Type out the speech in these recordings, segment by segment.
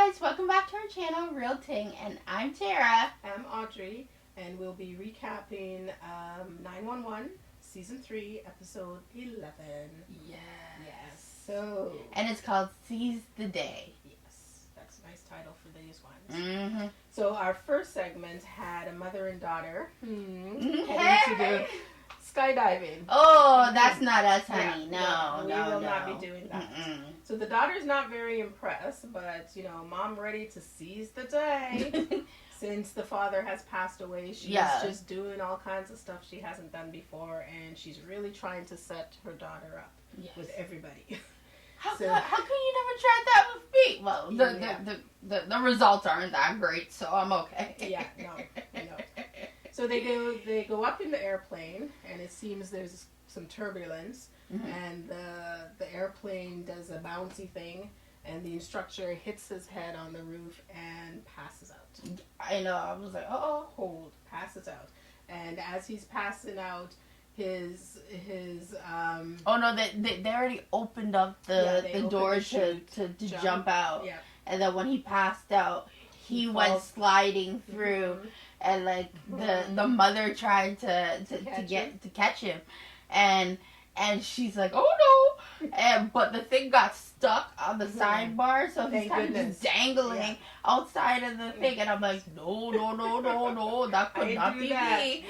guys, welcome back to our channel, RealTing, and I'm Tara. I'm Audrey, and we'll be recapping 911 Season 3, Episode 11. Yes. So... And it's called Seize the Day. Yes, that's a nice title for these ones. Mm-hmm. So our first segment had a mother and daughter heading to do skydiving. Oh, that's not us, honey. Yeah, No, we will not be doing that. Mm-mm. So the daughter's not very impressed, but, mom ready to seize the day. Since the father has passed away, she's just doing all kinds of stuff she hasn't done before, and she's really trying to set her daughter up with everybody. How come you never tried that with me? Well, the results aren't that great, so I'm okay. No. So they go up in the airplane, and it seems there's some turbulence, and the airplane does a bouncy thing, and the instructor hits his head on the roof and passes out. I know. I was like, passes out, and as he's passing out, his oh no, they already opened up the door to jump out, and then when he passed out, he went sliding through, and like the mother tried to catch him, and she's like, oh no, but the thing got stuck on the sidebar, so he's kind of just dangling outside of the thing, and I'm like, no, that could not be me. Yeah.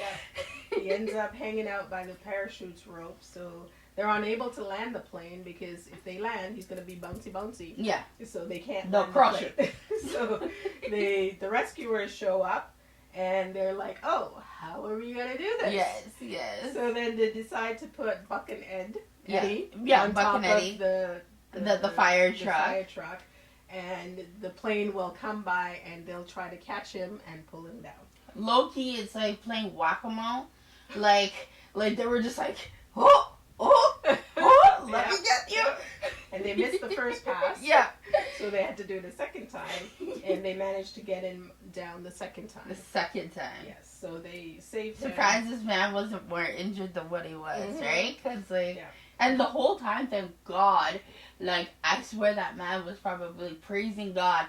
He ends up hanging out by the parachute's rope, so they're unable to land the plane, because if they land, he's going to be bouncy. Yeah. So they can't They'll land crush the plane. So the rescuers show up, and they're like, oh, how are we going to do this? Yes. So then they decide to put Buck and Eddie Buck on top and Eddie. of the fire truck. The fire truck. And the plane will come by, and they'll try to catch him and pull him down. Low-key, it's like playing whack-a-mole. Like they were just like, let me get you. And they missed the first pass. Yeah. So they had to do it a second time, and they managed to get him down the second time. Yes. So they saved him. Surprised this man wasn't more injured than what he was, right? Because and the whole time, thank God, I swear that man was probably praising God,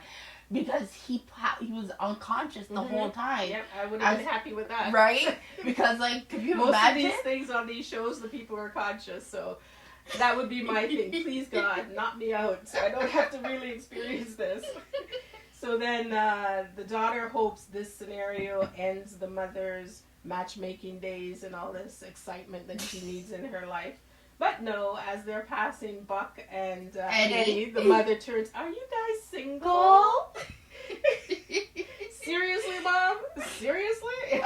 because he was unconscious the whole time. Yep, I would have been happy with that. Right? Because, could you Most imagine? of these things on these shows, the people are conscious, so that would be my thing. Please, God, knock me out so I don't have to really experience this. So then the daughter hopes this scenario ends the mother's matchmaking days and all this excitement that she needs in her life. But no, as they're passing Buck and Eddie, the mother turns, are you guys single? Seriously, Mom? Seriously?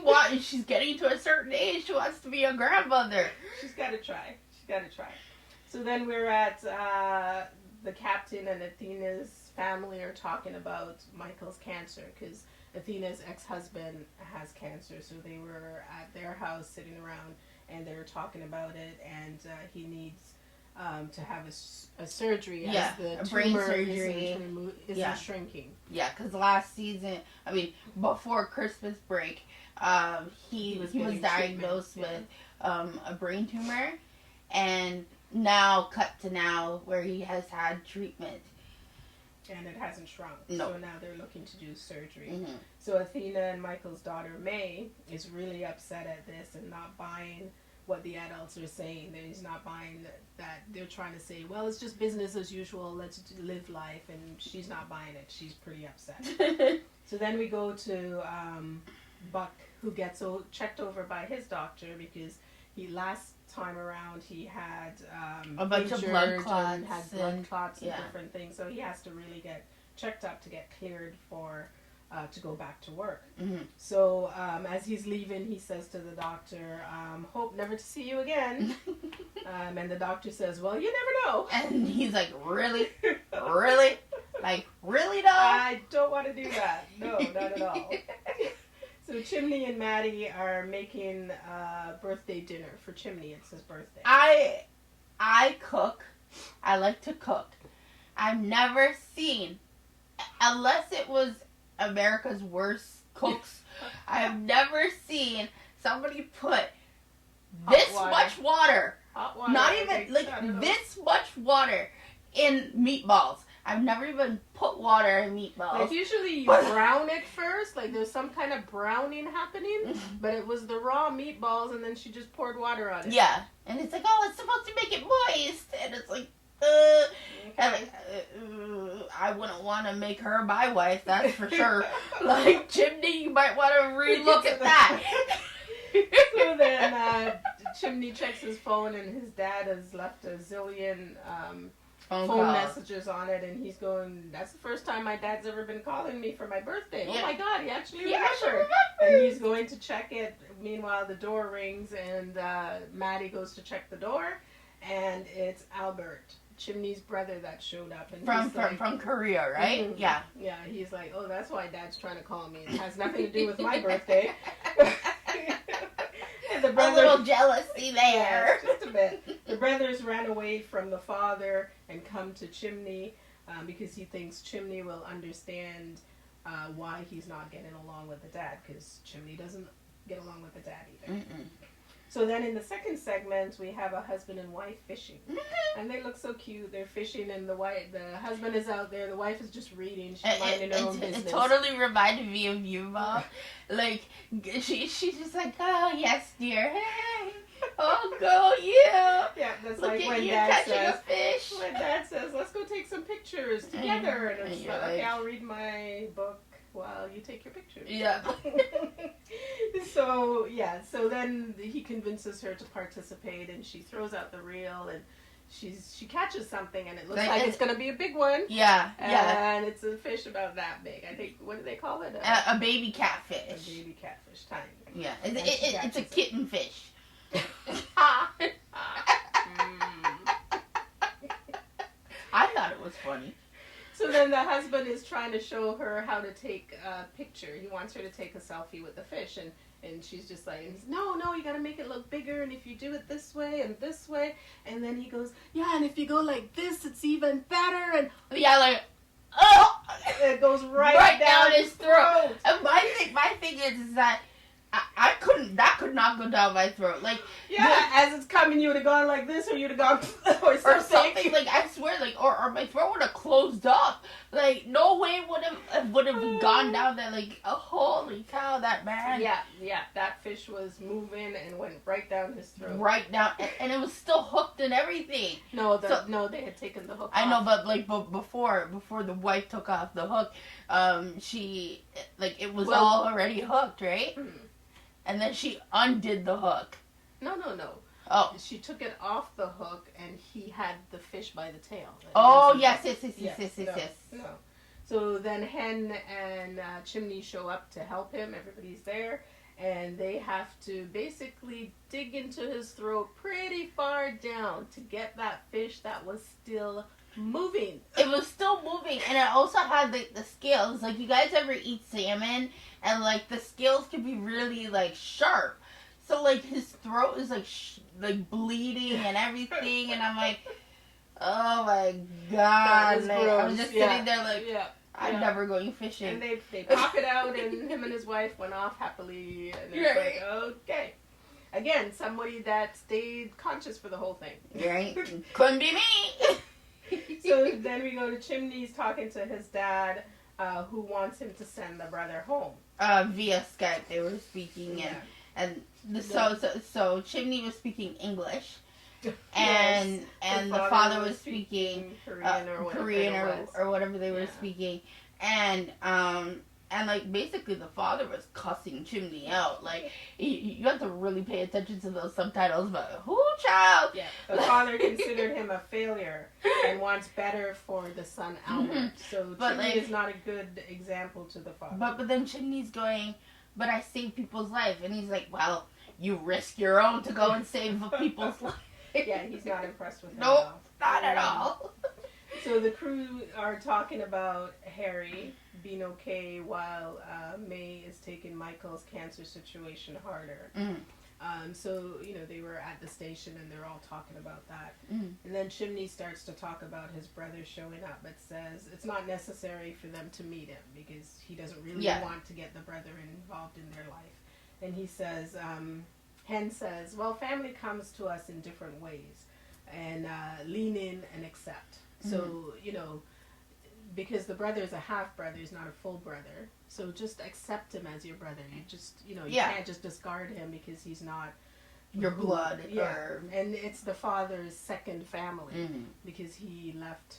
Well, she's getting to a certain age. She wants to be a grandmother. She's got to try. So then we're at the captain and Athena's family are talking about Michael's cancer, because Athena's ex-husband has cancer. So they were at their house sitting around, and they were talking about it, and he needs to have a surgery as the brain tumor surgery isn't shrinking. Yeah, because last season, before Christmas break, he was diagnosed with a brain tumor, and cut to now where he has had treatment. And it hasn't shrunk. No. So now they're looking to do surgery. So Athena and Michael's daughter, May, is really upset at this and not buying what the adults are saying. He's not buying that. They're trying to say, well, it's just business as usual. Let's live life. And she's not buying it. She's pretty upset. So then we go to Buck, who gets checked over by his doctor, because last time around he had a bunch of blood clots and had blood clots and different things, so he has to really get checked up to get cleared for to go back to work. So as he's leaving, he says to the doctor, hope never to see you again. And the doctor says, well, you never know. And he's like, really really though? I don't want to do that. No, not at all. So Chimney and Maddie are making birthday dinner for Chimney. It's his birthday. I cook. I like to cook. I've never seen, unless it was America's Worst Cooks, I have never seen somebody put this much water, Hot water. not even this much water in meatballs. I've never even put water in meatballs. Like, usually you brown it first. Like, there's some kind of browning happening. But it was the raw meatballs, and then she just poured water on it. Yeah. And it's like, oh, it's supposed to make it moist. And it's like, okay. I wouldn't want to make her my wife, that's for sure. Like, Chimney, you might want to relook at that. So then Chimney checks his phone, and his dad has left a zillion phone messages on it, and he's going, that's the first time my dad's ever been calling me for my birthday. Yeah. Oh my God, he actually remembered. And he's going to check it. Meanwhile, the door rings, and Maddie goes to check the door, and it's Albert, Chimney's brother, that showed up. And from Korea, right? Mm-hmm. Yeah. Yeah, he's like, oh, that's why Dad's trying to call me. It has nothing to do with my birthday. A little jealousy there. Yeah, just a bit. The brothers ran away from the father and come to Chimney because he thinks Chimney will understand why he's not getting along with the dad, because Chimney doesn't get along with the dad either. Mm-mm. So then in the second segment, we have a husband and wife fishing. And they look so cute. They're fishing, and the husband is out there. The wife is just reading. She's minding her own business. It totally reminded me of you, Mom. Like, she's just like, oh, yes, dear. Hey, oh, go, yeah. Yeah, that's look like when Dad says, let's go take some pictures together. And it's like, okay, I'll read my book while you take your pictures. Yeah. So then he convinces her to participate, and she throws out the reel, and she catches something, and it looks like it's going to be a big one. Yeah, and it's a fish about that big. I think, what do they call it? A baby catfish. A baby catfish, tiny. Yeah, it's a kitten fish. I thought it was funny. So then the husband is trying to show her how to take a picture. He wants her to take a selfie with the fish, and she's just like, no, you gotta make it look bigger, and if you do it this way and this way, and then he goes, yeah, and if you go like this, it's even better, and yeah, like, oh, it goes right down his throat. And my thing is that that could not go down my throat. Like, as it's coming, you would have gone like this, or you'd have gone or something. Like, I swear, like, or my throat would have closed up. Like, no way would have gone down there. Like, oh, holy cow, that man. Yeah, that fish was moving and went right down his throat. Right down, and it was still hooked and everything. No, they had taken the hook off. I know, but before the wife took off the hook, it was all already hooked, right? Mm-hmm. And then she undid the hook. No. Oh. She took it off the hook, and he had the fish by the tail. Oh, yes. No. So then Hen and Chimney show up to help him. Everybody's there. And they have to basically dig into his throat pretty far down to get that fish that was still moving. It was still moving, and it also had the scales. Like, you guys ever eat salmon, and like the scales can be really like sharp. So like his throat is like bleeding and everything, and I'm like, oh my God! Like, I was just sitting there like, I'm never going fishing. And they pop it out, and him and his wife went off happily, and it's like, okay. Again, somebody that stayed conscious for the whole thing. Right? Couldn't be me. So then we go to Chimney's talking to his dad, who wants him to send the brother home. Via Skype, they were speaking, so Chimney was speaking English, and the father was speaking Korean or whatever they were speaking, and like basically the father was cussing Chimney out. Like, you have to really pay attention to those subtitles, but who child? Yeah, the father considered him a failure and wants better for the son Albert. Mm-hmm. So Chimney is not a good example to the father. But then Chimney's going, but I saved people's life, and he's like, well, you risk your own to go and save people's life. Yeah, he's not impressed with him. Nope, not at all. So the crew are talking about Harry being okay while May is taking Michael's cancer situation harder. Mm. So, they were at the station, and they're all talking about that. Mm. And then Chimney starts to talk about his brother showing up, but says it's not necessary for them to meet him because he doesn't really want to get the brother involved in their life. And he says, Hen says, well, family comes to us in different ways, and lean in and accept. So, because the brother is a half brother, he's not a full brother. So just accept him as your brother. You just, you can't just discard him because he's not your blood. And it's the father's second family because he left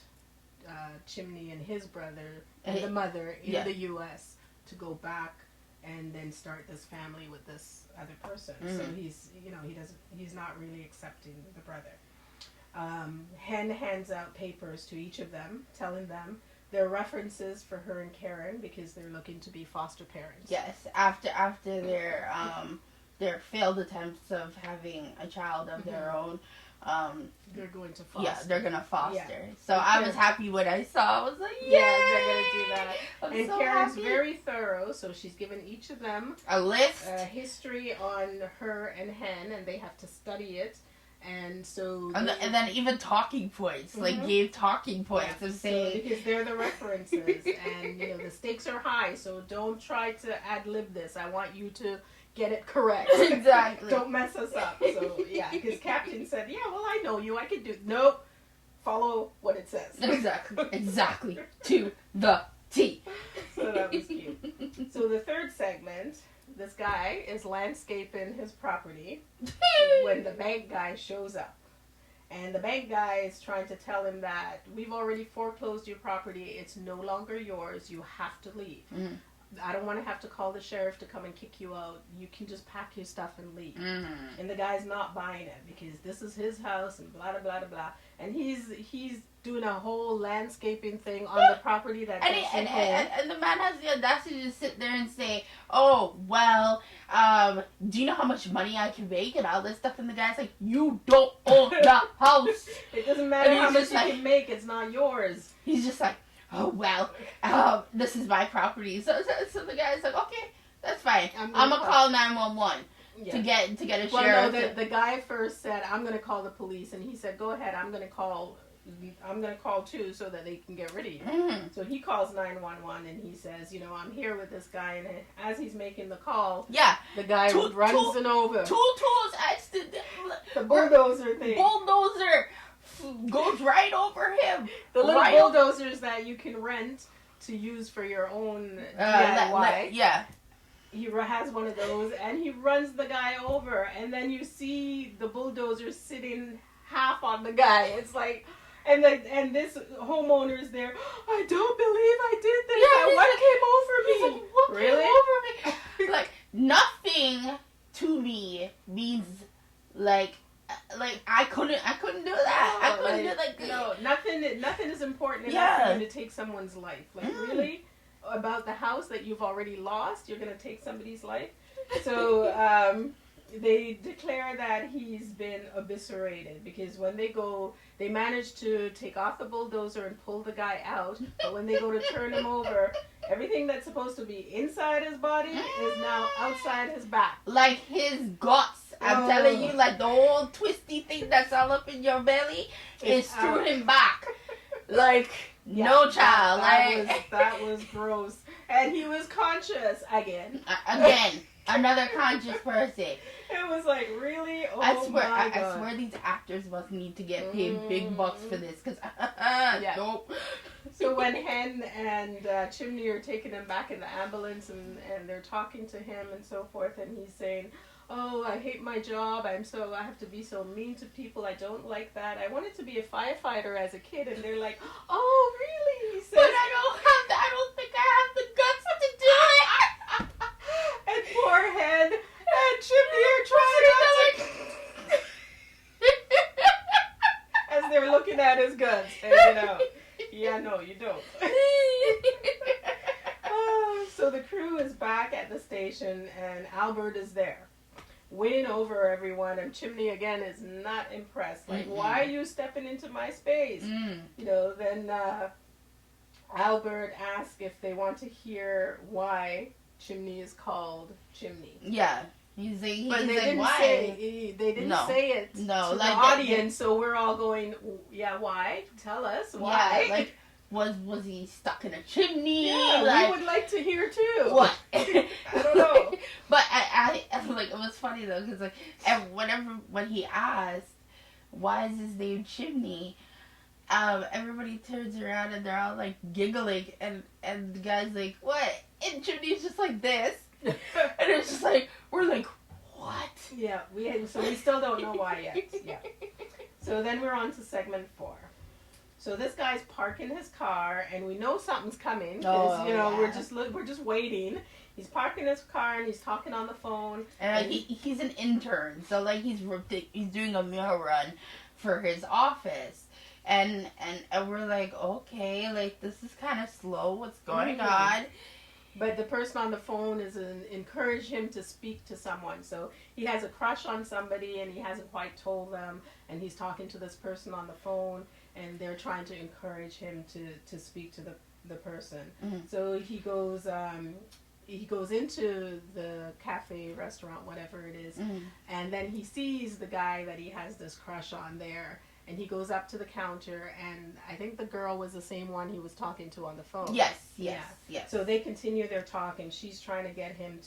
Chimney and his brother and the mother in the U.S. to go back and then start this family with this other person. So he's not really accepting the brother. Hen hands out papers to each of them, telling them their references for her and Karen because they're looking to be foster parents. Yes, after their failed attempts of having a child of their own, they're going to foster. Yeah, they're gonna foster. Yeah. So I was happy when I saw. I was like, yeah, they're gonna do that. And so Karen's happy. very thorough, so she's given each of them a list, history on her and Hen, and they have to study it. And so, and then even talking points, like gave talking points of saying because they're the references, and the stakes are high. So don't try to ad lib this. I want you to get it correct. Exactly. Don't mess us up. So because Captain said, "Yeah, well, I know you. I could do." Nope. Follow what it says. Exactly to the T. So that was cute. So the third segment. This guy is landscaping his property when the bank guy shows up. And the bank guy is trying to tell him that we've already foreclosed your property. It's no longer yours. You have to leave. I don't want to have to call the sheriff to come and kick you out. You can just pack your stuff and leave. And the guy's not buying it because this is his house and blah, blah, blah, blah. And he's doing a whole landscaping thing on the property that and the man has the audacity to sit there and say, "Oh, well, do you know how much money I can make and all this stuff?" And the guy's like, "You don't own the house." It doesn't matter how much you can make. It's not yours. He's just like, "Oh, well, this is my property." So the guy's like, "Okay, that's fine. I'm gonna call 911 to get a sheriff." No, the guy first said, "I'm gonna call the police," and he said, "Go ahead. I'm gonna call too so that they can get rid of you." So he calls 911 and he says, "I'm here with this guy," and as he's making the call, the guy runs over. Two tools the bulldozer thing. Bulldozer goes right over him. The little bulldozers that you can rent to use for your own DIY. He has one of those and he runs the guy over, and then you see the bulldozer sitting half on the guy. It's like, and this homeowner is there. "I don't believe I did this. What came over me?" Really? Came over me? Like nothing to me means like I couldn't do that. I couldn't do nothing is important enough for you to take someone's life. Like really, about the house that you've already lost, you're gonna take somebody's life. So they declare that he's been eviscerated because when they manage to take off the bulldozer and pull the guy out, but when they go to turn him over, everything that's supposed to be inside his body is now outside his back. Like his guts. I'm telling you, like the whole twisty thing that's all up in your belly is through him back. Like, no child. That was gross. And he was conscious again. Another conscious person. It was like, really? Oh, I swear, my God. I swear these actors must need to get paid big bucks for this. Because, nope. So when Hen and Chimney are taking him back in the ambulance and they're talking to him and so forth, and he's saying, "Oh, I hate my job. I have to be so mean to people. I don't like that. I wanted to be a firefighter as a kid." And they're like, "Oh, really?" He says, "But I don't think I have the guts to do it." And poor Hen and Chimney are trying not to as they're looking at his guns, hanging out. Yeah, no, you don't. So the crew is back at the station, and Albert is there, winning over everyone, and Chimney again is not impressed. Like, why are you stepping into my space? Then Albert asks if they want to hear why Chimney is called Chimney. Yeah. He's like, why? They didn't say it to the audience, so we're all going, yeah, why? Tell us why. Yeah, like, was he stuck in a chimney? Yeah, we would like to hear too. What? I don't know. But I like, it was funny though, because like, when he asked, why is his name Chimney? everybody turns around and they're all like giggling, and the guy's like, what? And Chimney's just like this. And it's just like, we're like, what? Yeah, so we still don't know why yet. Yeah. So then we're on to segment 4. So this guy's parking his car, and we know something's coming because we're just waiting. He's parking his car and he's talking on the phone. And he's an intern, so like he's doing a mail run for his office, and we're like, okay, like this is kind of slow. What's going on? But the person on the phone is encourage him to speak to someone. So he has a crush on somebody and he hasn't quite told them, and he's talking to this person on the phone, and they're trying to encourage him to speak to the person. Mm-hmm. So he goes into the cafe, restaurant, whatever it is, mm-hmm. and then he sees the guy that he has this crush on there. And he goes up to the counter, and I think the girl was the same one he was talking to on the phone. Yes. So they continue their talk, and she's trying to get him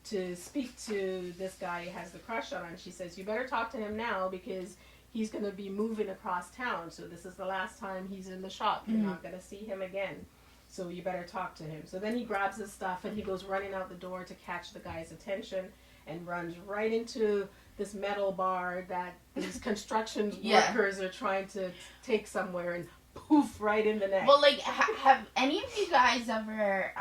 to speak to this guy he has the crush on. And she says, you better talk to him now because he's going to be moving across town. So this is the last time he's in the shop. You're not going to see him again. So you better talk to him. So then he grabs his stuff, and he goes running out the door to catch the guy's attention and runs right into this metal bar that these construction workers are trying to take somewhere, and poof, right in the neck. Well, like, have any of you guys ever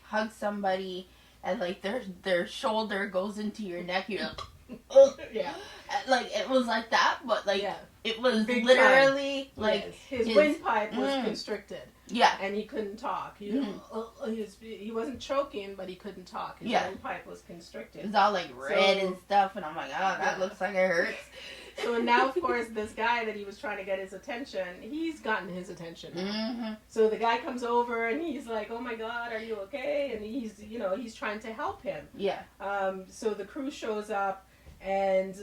hugged somebody and like their shoulder goes into your neck? You're like, ugh. Yeah. Like it was like that, but like it was big literally time. Like his windpipe was constricted. Yeah. And he couldn't talk. He wasn't choking, but he couldn't talk. His windpipe was constricted. It was all like red and stuff, and I'm like, oh, that looks like it hurts. So now, of course, this guy that he was trying to get his attention, he's gotten his attention now. Mm-hmm. So the guy comes over, and he's like, oh my God, are you okay? And he's trying to help him. Yeah. So the crew shows up, and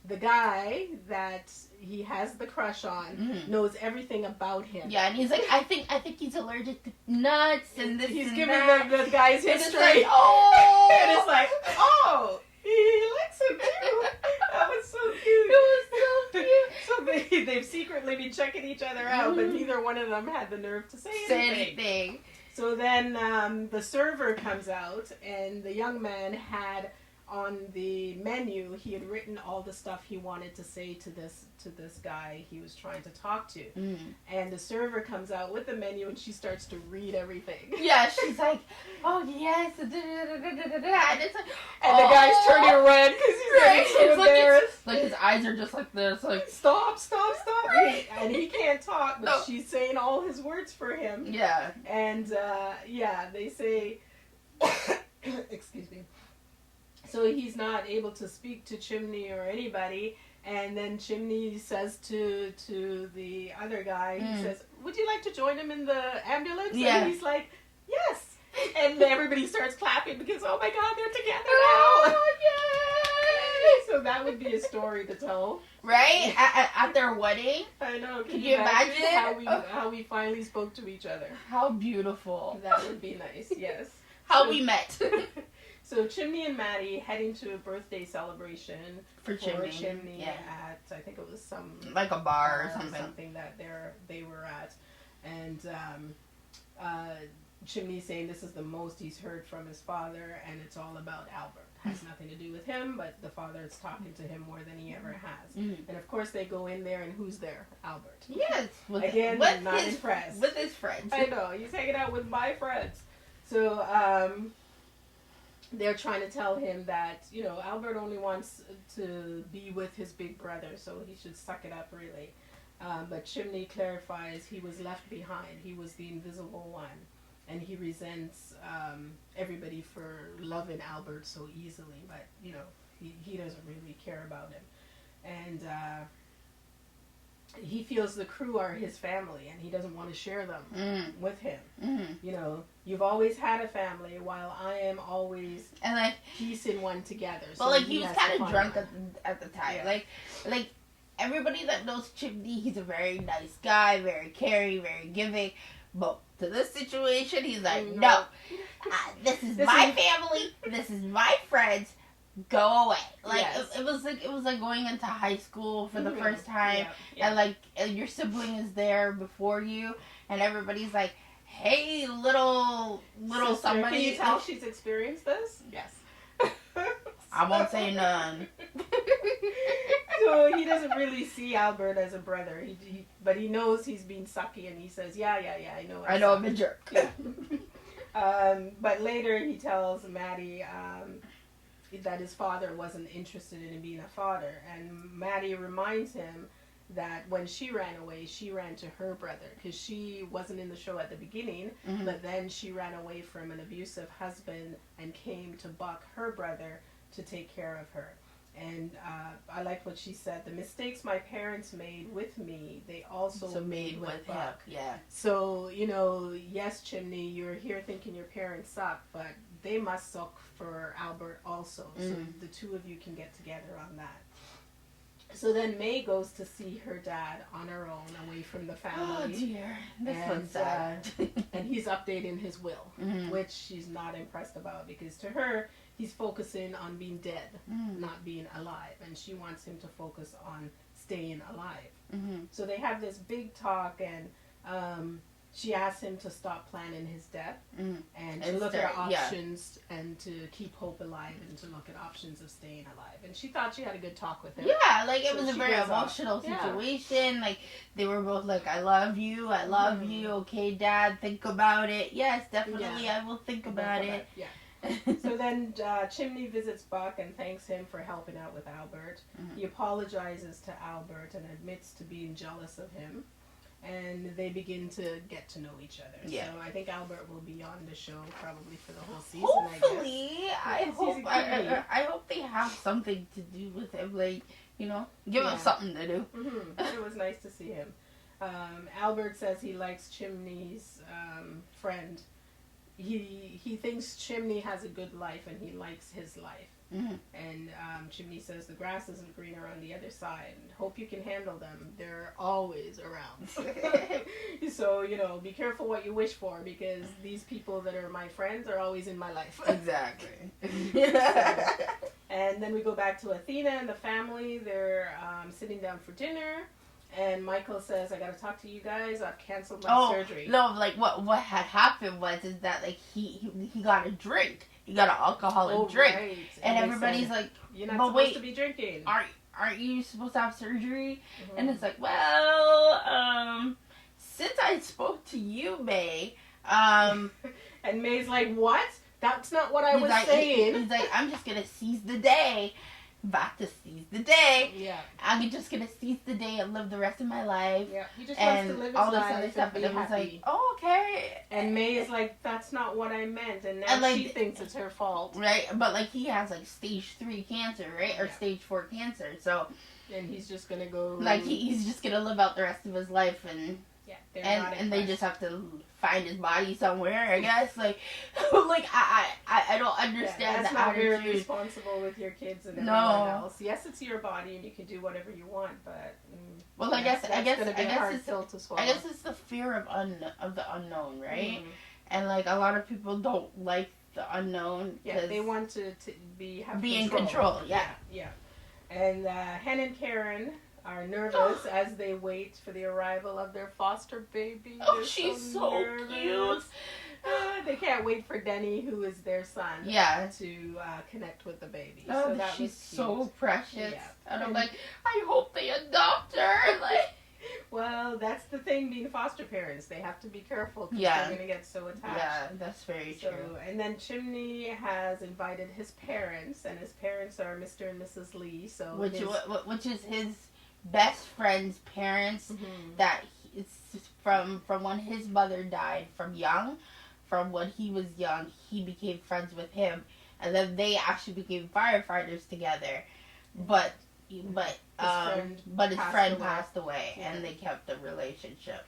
the guy that he has the crush on knows everything about him. Yeah, and he's like, I think he's allergic to nuts, and this. He's and giving that. the guy's history. And it's like, oh, and it's like, oh, he likes him too. That was so cute. It was so cute. So they've secretly been checking each other out, but neither one of them had the nerve to say anything. So then the server comes out, and the young man had on the menu, he had written all the stuff he wanted to say to this guy he was trying to talk to. And the server comes out with the menu, and she starts to read everything. Yeah, she's like, oh yes, and it's like, and the guy's turning red because he's getting so embarrassed. Like his eyes are just like this, like stop. Right. And he can't talk, but she's saying all his words for him. Yeah. And they say, excuse me. So he's not able to speak to Chimney or anybody, and then Chimney says to the other guy, he says, would you like to join him in the ambulance? Yeah. And he's like, yes. And everybody starts clapping because, oh my God, they're together now. Oh, yay! So that would be a story to tell. Right? At their wedding? I know. Can you imagine? How we finally spoke to each other. How beautiful. That would be nice, yes. How we met. So Chimney and Maddie heading to a birthday celebration for Chimney at, I think it was some like a bar or something that they were at, and Chimney's saying this is the most he's heard from his father, and it's all about Albert. Has nothing to do with him, but the father is talking to him more than he ever has. And of course they go in there, and who's there? Albert. Yes. Again, I'm not impressed. With his friends. I know, he's hanging out with my friends. So they're trying to tell him that, Albert only wants to be with his big brother, so he should suck it up, really. But Chimney clarifies he was left behind. He was the invisible one. And he resents everybody for loving Albert so easily. But, he doesn't really care about him. And he feels the crew are his family, and he doesn't want to share them with him. You've always had a family, while I am always piecing one together. But so he was kind of drunk at the time. Yeah. Like everybody that knows Chimney, he's a very nice guy, very caring, very giving. But to this situation, he's like, no, this is my family, this is my friends. go away. Like, it was like going into high school for the first time, and like your sibling is there before you, and everybody's like, hey, little sister, somebody. Can you tell she's experienced this? Yes. I won't say none. So he doesn't really see Albert as a brother, but he knows he's being sucky, and he says, yeah, I know. I know I'm a jerk. Yeah. But later he tells Maddie that his father wasn't interested in being a father, and Maddie reminds him that when she ran away, she ran to her brother, because she wasn't in the show at the beginning, but then she ran away from an abusive husband and came to Buck, her brother, to take care of her. And I liked what she said. The mistakes my parents made with me, they also made with Buck. Yeah. So, yes, Chimney, you're here thinking your parents suck, but they must suck for Albert also. So the two of you can get together on that. So then May goes to see her dad on her own, away from the family. Oh dear, this one's sad. And he's updating his will, which she's not impressed about, because to her, he's focusing on being dead, not being alive, and she wants him to focus on staying alive. So they have this big talk, and she asks him to stop planning his death and to look at options and to keep hope alive and to look at options of staying alive. And she thought she had a good talk with him. Yeah, like it was a very emotional situation. Like they were both like, I love you, okay, Dad, think about it. Yes, definitely, I will think about it. Yeah. So then Chimney visits Buck and thanks him for helping out with Albert. He apologizes to Albert and admits to being jealous of him. And they begin to get to know each other. Yeah. So I think Albert will be on the show probably for the whole season. Hopefully, I hope they have something to do with him. Like, give him something to do. It was nice to see him. Albert says he likes Chimney's friend. He thinks Chimney has a good life and he likes his life. And Chimney says the grass isn't greener on the other side. Hope you can handle them. They're always around. So, be careful what you wish for, because these people that are my friends are always in my life. Exactly. And then we go back to Athena and the family. They're sitting down for dinner. And Michael says, I gotta talk to you guys. I've canceled my surgery. No, like what had happened is that like he got a drink. He got an alcoholic drink. Right. And everybody's like, you're not supposed to be drinking. Aren't you supposed to have surgery? And it's like, well, since I spoke to you, May, and May's like, what? That's not what I was saying. He's like, I'm just gonna seize the day. About to seize the day. Yeah. I'm just gonna seize the day and live the rest of my life. Yeah. He just wants to live his life other stuff, and it was like, oh, okay. And May is like, that's not what I meant, and now she thinks it's her fault. Right, but like he has like stage 3 cancer, right, or stage 4 cancer. So. And he's just gonna go. Like he's just gonna live out the rest of his life, and and they just have to find his body somewhere, I guess. Like I don't understand that's the not attitude. very responsible with your kids and everyone else. Yes, it's your body and you can do whatever you want, but I guess it's the fear of the unknown, right? And like a lot of people don't like the unknown. Yeah, they want to be in control. Yeah. And Hen and Karen are nervous as they wait for the arrival of their foster baby. Oh, she's so cute. They can't wait for Denny, who is their son, to connect with the baby. Oh, so she's so precious. Yeah. And I'm like, I hope they adopt her. Like, well, that's the thing, being foster parents. They have to be careful because they're going to get so attached. Yeah, that's very true. And then Chimney has invited his parents, and his parents are Mr. and Mrs. Lee. So which is his best friend's parents that it's from when his mother died, from when he was young, he became friends with him, and then they actually became firefighters together, but his friend passed away, and they kept the relationship.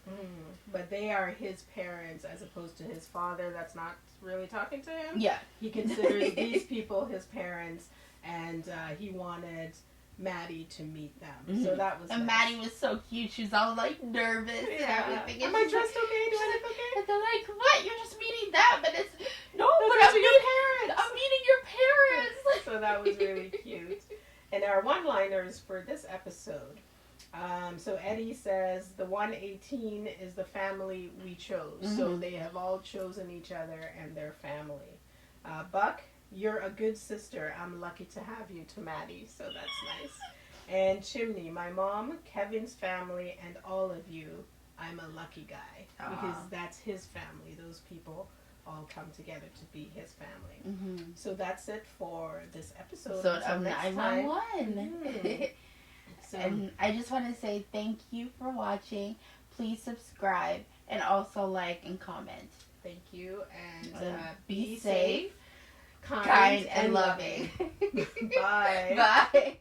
But they are his parents as opposed to his father that's not really talking to him. Yeah, he considers these people his parents, and he wanted Maddie to meet them. So that was and nice. Maddie was so cute. She was all like nervous and everything. Am I dressed okay? Do I look okay? And they're like, what? You're just meeting them? And it's, no, but I'm meeting your virus. So that was really cute. And our one-liners for this episode. So Eddie says the 118 is the family we chose. Mm-hmm. So they have all chosen each other and their family. Buck, you're a good sister. I'm lucky to have you, to Maddie. So that's nice. And Chimney, my mom, Kevin's family, and all of you, I'm a lucky guy. Because that's his family. Those people all come together to be his family. Mm-hmm. So that's it for this episode of 911. Mm-hmm. So, and I just want to say thank you for watching. Please subscribe and also like and comment. Thank you, and be safe, kind and loving. Bye. Bye.